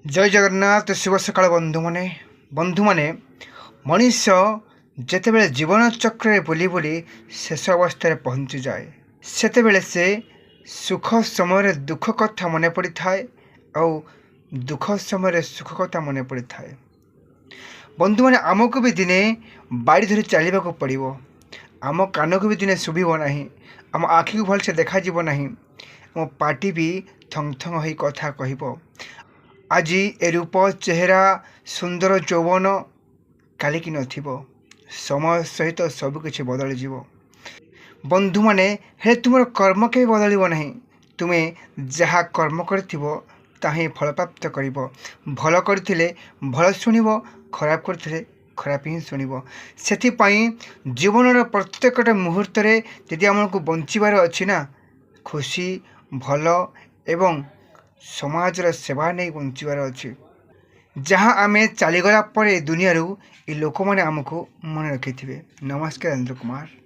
जय जगन्नाथ शुभ सकाळ बंधु माने मनीष जितेबले जीवन चक्र बुली बुली शेष अवस्था पहुँची जाए सेतेबेले से सुख समय दुख कथा मन पड़ी थाए और दुख समय सुख कथा मन पड़ी थाए। बंधु माने आमको भी दिने बाड़ी धरी चलने को पड़ो, आम कान को भी दिने शुभ ना, आम आखि को भलसे देखा ना, आम पार्टी भी थंग थंग हो कथा कह। आज ए रूप चेहरा सुंदर यौवन काली कि नथिबो, समय सहित सबकिछि बदली जीवो। बंधु माने हे तुम कर्म के बदलिबो नहीं, तुमे जहाँ कर्म करथिबो ताही फल प्राप्त करिबो। भल करथिले भल सुनिबो, खराब करथिले खराब ही शुणव। से जीवन प्रत्येक मुहूर्त यदि आमको बंचार अच्छी ना, खुशी भल एवं समाजर सेवा नहीं बंचार अच्छे। जहाँ आमे चलीगला दुनिया ये लोक मैंने आमको मन रखी थे। नमस्कार इंद्र कुमार।